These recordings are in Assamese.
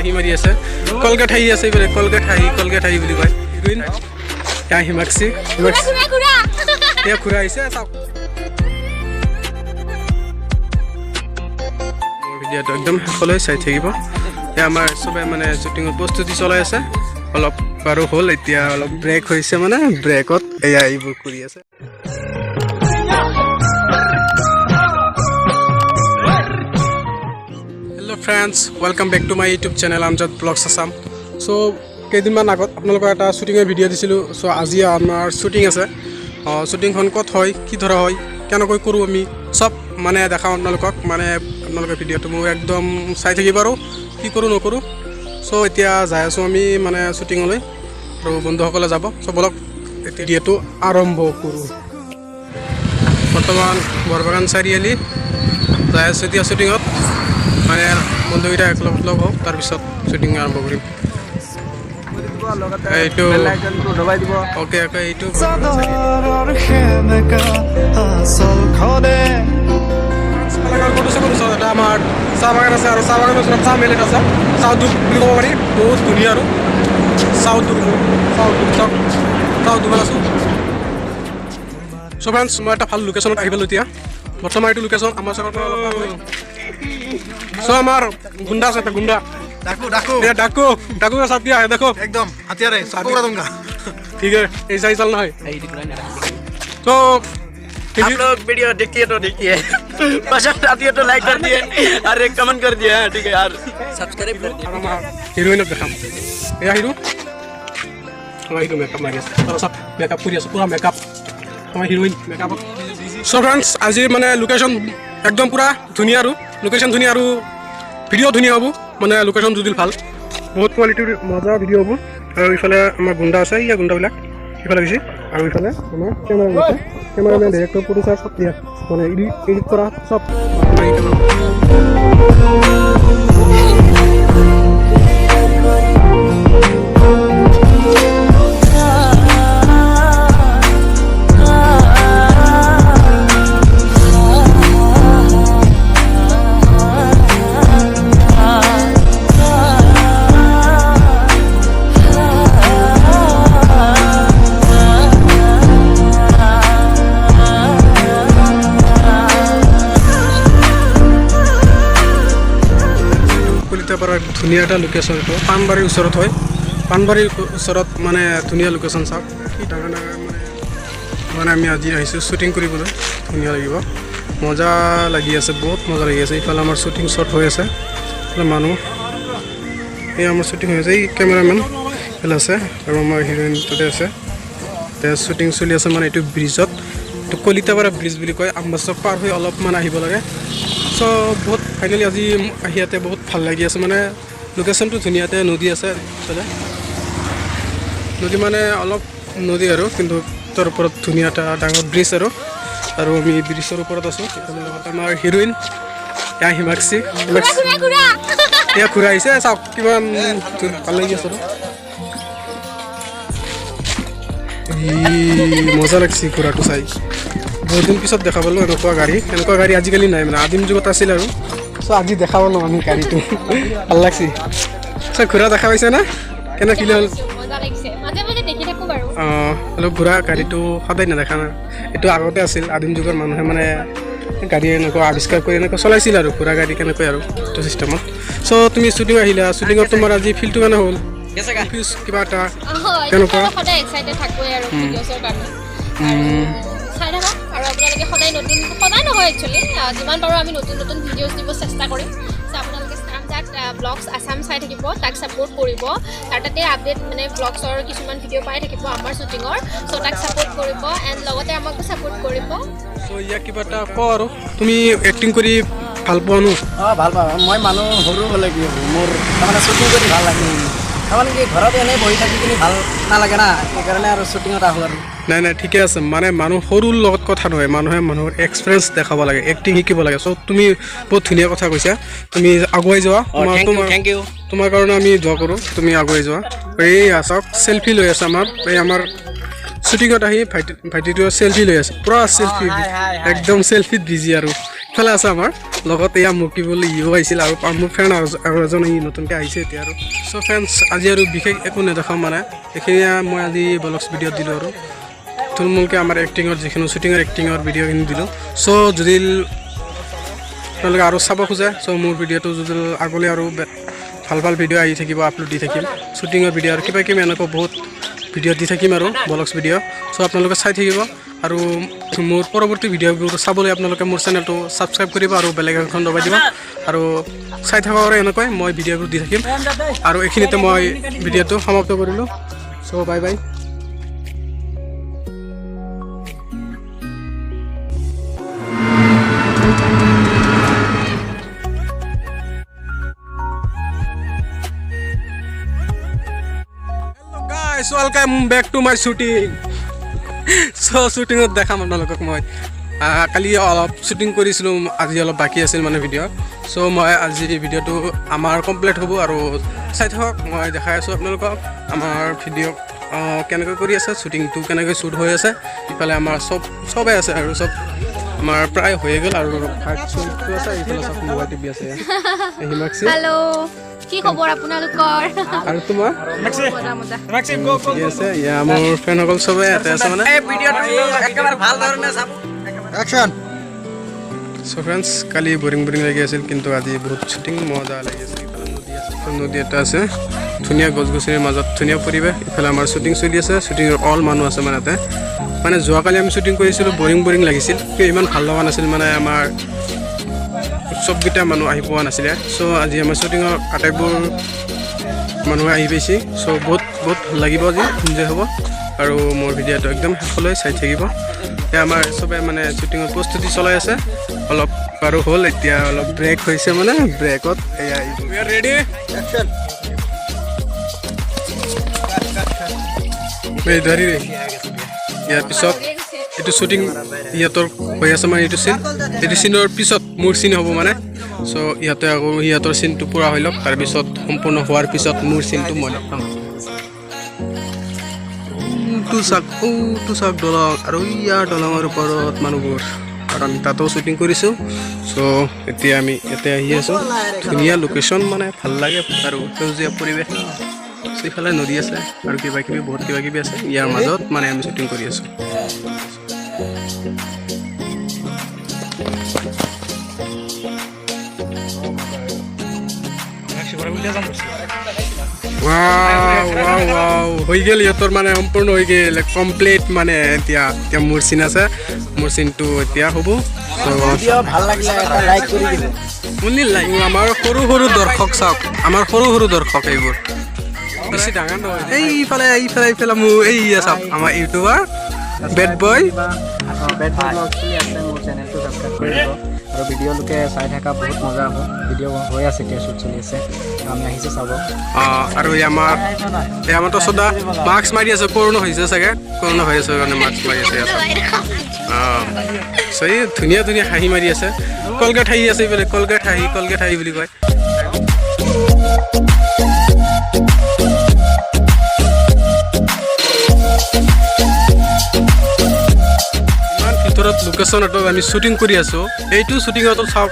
হাঁহি মাৰি আছে কলগেট হাঁহি আছে এইফালে কলগেট হাঁহি বুলি কয় হিৰোইন হাঁহি মাৰিছে এয়া ঘূৰা আহিছে চাওক ভিডিঅ'টো একদম শেষলৈ চাই থাকিব এয়া আমাৰ চবে মানে শ্বুটিঙৰ প্ৰস্তুতি চলাই আছে অলপ বাৰু হ'ল এতিয়া অলপ ব্ৰেক হৈছে মানে ব্ৰেকত এয়া এইবোৰ কৰি আছে hello' friends welcome back to my YouTube channel Amjad vlogs Assam so' কেইদিনমান আগত আপোনালোকৰ এটা শ্বুটিঙৰ ভিডিঅ' দিছিলোঁ চ' আজি আমাৰ শ্বুটিং আছে শ্বুটিংখন ক'ত হয় কি ধৰা হয় কেনেকৈ কৰোঁ আমি চব মানে দেখাওঁ আপোনালোকক মানে আপোনালোকৰ ভিডিঅ'টো মোৰ একদম চাই থাকিব আৰু কি কৰোঁ নকৰোঁ চ' এতিয়া যাই আছোঁ আমি মানে শ্বুটিঙলৈ আৰু বন্ধুসকলে যাব চ' বলক ভিডিঅ'টো আৰম্ভ কৰোঁ বৰ্তমান বৰবাগান চাৰিআলি যাই আছোঁ এতিয়া শ্বুটিঙত মানে বন্ধুকেইটা লগ হওক তাৰপিছত শ্বুটিং আৰম্ভ কৰিম এইটো অ'কে অ'কে এইটো এটা আমাৰ চাহ বাগান আছে আৰু চাহ বাগানৰ ওচৰত চাহ মেলেট আছে চাউথ বুলি ক'ব পাৰি বহুত ধুনীয়া আৰু চাউথ দুখন আছোঁ চ' ফ্ৰেণ্ডছ মই এটা ভাল লোকেশ্যনত আহি পালোঁ এতিয়া বৰ্তমান এইটো লোকেশ্যন আমাৰ ওচৰত চ' আমাৰ গুণ্ডা আছে এটা গুণ্ডা डाकू का साथ दिया है देखो एकदम हथियार है सबको उड़ा दूंगा ठीक है ऐसा ही चलना है तो आप लोग वीडियो देखिए तो देखिए पसंद आती है तो लाइक कर दिए अरे कमेंट कर दिए ठीक है यार सब्सक्राइब कर दिए हिरोइन देखाम एया हिरो हिरो मेकअप मारि আছে सब मेकअप কৰি আছে পুৰা मेकअप আমাৰ হিৰোইন মেকআপ সো फ्रेंड्स আজি মানে লোকেশন একদম পুৰা ধুনিয়া আৰু লোকেশন ধুনিয়া আৰু ভিডিও ধুনিয়া হ'ব মানে লোকেশন যদি ভাল বহুত কোৱালিটিৰ মজা ভিডিও হ'ব আৰু ইফালে আমাৰ গুণ্ডা আছে ইয়া গুণ্ডাবিলাক ইফালে গৈছে আৰু ইফালে আমাৰ কেমেৰামেন ডাইৰেক্টৰ প্ৰডিউচাৰ সব দিয়া মানে এডিট কৰা সব ধুনীয়া এটা লোকেশ্যন এইটো পাণবাৰীৰ ওচৰত হয় পাণবাৰীৰ ওচৰত মানে ধুনীয়া লোকেশ্যন চাওক কি ডাঙৰ ডাঙৰ মানে আমি আজি আহিছোঁ শ্বুটিং কৰিবলৈ ধুনীয়া লাগিব মজা লাগি আছে বহুত মজা লাগি আছে ইফালে আমাৰ শ্বুটিং শ্বট হৈ আছে ইফালে মানুহ এই আমাৰ শ্বুটিং হৈ আছে এই কেমেৰামেন এইফালে আছে আৰু আমাৰ হিৰোইন তাতে আছে এতিয়া শ্বুটিং চলি আছে মানে এইটো ব্ৰিজত এইটো কলিতাপাৰা ব্ৰিজ বুলি কয় আমবাছক পাৰ হৈ অলপমান আহিব লাগে চ' বহুত ফাইনেলি আজি আহি ইয়াতে বহুত ভাল লাগি আছে মানে লোকেশ্যনটো ধুনীয়াতে নদী আছে ইফালে নদী মানে অলপ নদী আৰু কিন্তু তাৰ ওপৰত ধুনীয়া এটা ডাঙৰ ব্ৰিজ আৰু আমি ব্ৰিজৰ ওপৰত আছোঁ লগত আমাৰ হিৰোইন এয়া হিমাক্ষী এয়া ঘূৰা আহিছে চাওক কিমান ভাল লাগি আছে আৰু মজা লাগিছে ঘূৰাটো চাই বহুত দিন পিছত দেখা পালোঁ এনেকুৱা গাড়ী আজিকালি নাই মানে আদিম যুগত আছিল আৰু চ' আজি দেখা পালোঁ আমি গাড়ীটো ভাল লাগছে চ' ঘূৰা দেখা পাইছে না কেনে ফিল হ'ল অলপ ঘূৰা গাড়ীটো সদায় নেদেখা না এইটো আগতে আছিল আদিম যুগৰ মানুহে মানে গাড়ী এনেকুৱা আৱিষ্কাৰ কৰি এনেকুৱা চলাইছিল আৰু ঘূৰা গাড়ী কেনেকৈ আৰু এইটো চিষ্টেমত চ' তুমি শ্বুটিং আহিলা শ্বুটিঙত তোমাৰ আজি ফিলটো কেনে হ'ল কিবা এটা কেনেকুৱা আৰু আপোনালোকে সদায় নহয় একচুৱেলি যিমান পাৰোঁ আমি নতুন ভিডিঅ'জ দিব চেষ্টা কৰিম চ' আপোনালোকে আমজাদ ব্লগছ আছাম চাই থাকিব তাক ছাপোৰ্ট কৰিব তাৰ তাতে আপডেট মানে ব্লগছৰ কিছুমান ভিডিঅ' পাই থাকিব আমাৰ শ্বুটিঙৰ চ' তাক ছাপোৰ্ট কৰিব এণ্ড লগতে আমাকো ছাপোৰ্ট কৰিব চ' ইয়াক কিবা এটা কওঁ আৰু তুমি এক্টিং কৰি ভাল পোৱা ন ভাল পাওঁ মই মানুহ সৰু হ'লে কি হ'ব মোৰ তাৰমানে শ্বুটিং কৰি ভাল লাগে তাৰমানে কি ঘৰত এনেই বহি থাকি কিনি ভাল নালাগে না সেইকাৰণে আৰু শ্বুটিঙত আহোঁ আৰু নাই ঠিকে আছে মানে মানুহ সৰুৰ লগত কথা নহয় মানুহে মানুহৰ এক্সপিৰিয়েঞ্চ দেখাব লাগে এক্টিং শিকিব লাগে চ' তুমি বহুত ধুনীয়া কথা কৈছা তুমি আগুৱাই যোৱা থেংক ইউ তোমাৰ কাৰণে আমি দোৱা কৰোঁ তুমি আগুৱাই যোৱা এই চাওক চেল্ফি লৈ আছে আমাৰ শ্বুটিঙত আহি ভাইটিটোৱে চেল্ফি লৈ আছে পুৰা চেল্ফি একদম চেল্ফিত বিজি আৰু ইফালে আছে আমাৰ লগত এয়া মুকি বুলি ইও আহিছিল আৰু মোৰ ফ্ৰেণ্ড আৰু এজন ই নতুনকৈ আহিছে এতিয়া আৰু চ' ফ্ৰেণ্ডছ আজি আৰু বিশেষ একো নেদেখাম মানে এইখিনি মই আজি ব্লগছ ভিডিঅ'ত দিলোঁ আৰু থুলমূলকৈ আমাৰ এক্টিঙৰ যিখিনি শ্বুটিঙৰ এক্টিঙৰ ভিডিঅ'খিনি দিলোঁ চ' যদি আপোনালোকে আৰু চাব খোজে চ' মোৰ ভিডিঅ'টো যদি আগলৈ আৰু ভাল ভাল ভিডিঅ' আহি থাকিব আপলোড দি থাকিম শ্বুটিঙৰ ভিডিঅ' আৰু কিবা কিবি এনেকুৱা বহুত ভিডিঅ' দি থাকিম আৰু ব্লগছ ভিডিঅ' চ' আপোনালোকে চাই থাকিব আৰু মোৰ পৰৱৰ্তী ভিডিঅ'বোৰ চাবলৈ আপোনালোকে মোৰ চেনেলটো ছাবস্ক্ৰাইব কৰিব আৰু বেলেগ এখন দবাই দিব আৰু চাই থাকক আৰু এনেকৈ মই ভিডিঅ'বোৰ দি থাকিম আৰু এইখিনিতে মই ভিডিঅ'টো সমাপ্ত কৰিলোঁ so' bye bye welcome back to my shooting so' শ্বুটিঙত দেখাম আপোনালোকক মই কালি অলপ শ্বুটিং কৰিছিলোঁ আজি অলপ বাকী আছিল মানে ভিডিঅ' চ' মই আজি ভিডিঅ'টো আমাৰ কমপ্লিট হ'ব আৰু চাই থাকক মই দেখাই আছোঁ আপোনালোকক আমাৰ ভিডিঅ' কেনেকৈ কৰি আছে শ্বুটিংটো কেনেকৈ শ্বুট হৈ আছে ইফালে আমাৰ চবেই আছে আৰু চব আমাৰ প্ৰায় হৈয়ে গ'ল আৰু ভাত শ্বুটটো আছে ইফালে চব মোবাইল টিভি আছে হিমাক্ষী হেল্ল' কি খবৰ আপোনালোকৰ আৰু তোমাৰ ঠিক আছে ইয়া মোৰ ফ্ৰেণ্ডসকল চবেই ইয়াতে আছে মানে একেবাৰে ভাল ধৰণে চাব একশন চ' ফ্ৰেণ্ডছ কালি বৰিং লাগি আছিল কিন্তু আজি বহুত শ্বুটিং মজা লাগি আছিল ইফালে নদী এটা আছে ধুনীয়া গছ গছনিৰ মাজত ধুনীয়া পৰিৱেশ ইফালে আমাৰ শ্বুটিং চলি আছে শ্বুটিঙৰ অল মানুহ আছে মানে ইয়াতে মানে যোৱাকালি আমি শ্বুটিং কৰিছিলোঁ বৰিং লাগিছিল কিন্তু ইমান ভাল লগা নাছিল মানে আমাৰ চবকেইটা মানুহ আহি পোৱা নাছিলে চ' আজি আমাৰ শ্বুটিঙৰ আটাইবোৰ মানুহে আহি পাইছে চ' বহুত ভাল লাগিব আজি এনজয় হ'ব আৰু মোৰ ভিডিঅ'টো একদম শেষলৈ চাই থাকিব এতিয়া আমাৰ চবে মানে শ্বুটিঙৰ প্ৰস্তুতি চলাই আছে অলপ আৰু হ'ল এতিয়া অলপ ব্ৰেক হৈছে মানে ব্ৰেকত এয়া ৰেডি ধৰি ইয়াৰ পিছত এইটো শ্বুটিং ইহঁতৰ হৈ আছে মানে এইটো চিনৰ পিছত মোৰ চিন হ'ব মানে চ' ইহঁতে আকৌ সিহঁতৰ চিনটো পূৰা হৈ লওক তাৰপিছত সম্পূৰ্ণ হোৱাৰ পিছত মোৰ চিনটো মই লগ পাম চাক দলং আৰু ইয়াৰ দলঙৰ ওপৰত মানুহবোৰ আৰু আমি তাতো শ্বুটিং কৰিছোঁ চ' এতিয়া আমি ইয়াতে আহি আছোঁ ধুনীয়া লোকেশ্যন মানে ভাল লাগে আৰু সেউজীয়া পৰিৱেশ ইফালে নদী আছে আৰু কিবা কিবি বহুত কিবা কিবি আছে ইয়াৰ মাজত মানে আমি শ্বুটিং কৰি আছোঁ হৈ গ'ল ইহঁতৰ মানে সম্পূৰ্ণ হৈ গ'ল কমপ্লিট মানে এতিয়া মোৰ চিন আছে মোৰ চিনটো এতিয়া হ'ব ভাল লাগিলে এটা লাইক কৰি দিব অনলি লাইক আমাৰ সৰু দৰ্শক চাওক আমাৰ সৰু দৰ্শক এইবোৰ বেছি ডাঙৰ নহয় এইফালে মোৰ এই চাওক আমাৰ ইউটিউবাৰ বেড বয় মোৰ চেনেলটো ছাবস্ক্ৰাইব কৰিব আৰু ভিডিঅ' লোকে চাই থকা বহুত মজা হ'ব ভিডিঅ' হৈ আছে এতিয়া শ্বুট চলি আছে আমি আহিছোঁ চাব আৰু আমাৰতো সদা মাস্ক মাৰি আছে কৰোণা হৈছে চাগে কৰোণা হৈ আছে কাৰণে মাস্ক মাৰি আছে এই ধুনীয়া হাঁহি মাৰি আছে কলগেট হাঁহি আছে এইফালে কলগেট হাঁহি বুলি কয় ভিতৰত লোকেশ্যনতো আমি শ্বুটিং কৰি আছোঁ এইটো শ্বুটিঙতো চাওক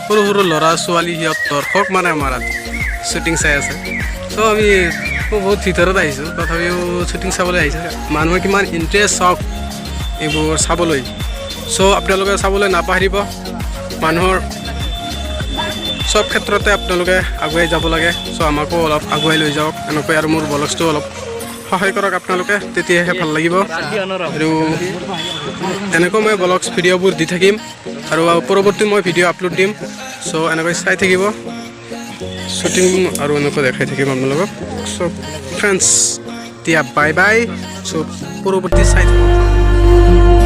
সৰু ল'ৰা ছোৱালী সিহঁত দৰ্শক মানে আমাৰ শ্বুটিং চাই আছে চ' আমি বহুত ভিতৰত আহিছোঁ তথাপিও শ্বুটিং চাবলৈ আহিছে মানুহে কিমান ইণ্টাৰেষ্ট চাওক এইবোৰ চাবলৈ চ' আপোনালোকে চাবলৈ নাপাহৰিব মানুহৰ চব ক্ষেত্ৰতে আপোনালোকে আগুৱাই যাব লাগে চ' আমাকো অলপ আগুৱাই লৈ যাওক এনেকৈ আৰু মোৰ ব্লগছটো অলপ সহায় কৰক আপোনালোকে তেতিয়াহে ভাল লাগিব আৰু এনেকৈ মই ব্লগছ ভিডিঅ'বোৰ দি থাকিম আৰু পৰৱৰ্তী মই ভিডিঅ' আপলোড দিম চ' এনেকৈ চাই থাকিব শ্বুটিং আৰু এনেকৈ দেখাই থাকিম আপোনালোকক চ' ফ্ৰেণ্ডছ এতিয়া বাই চ' পৰৱৰ্তী চাই থাকিব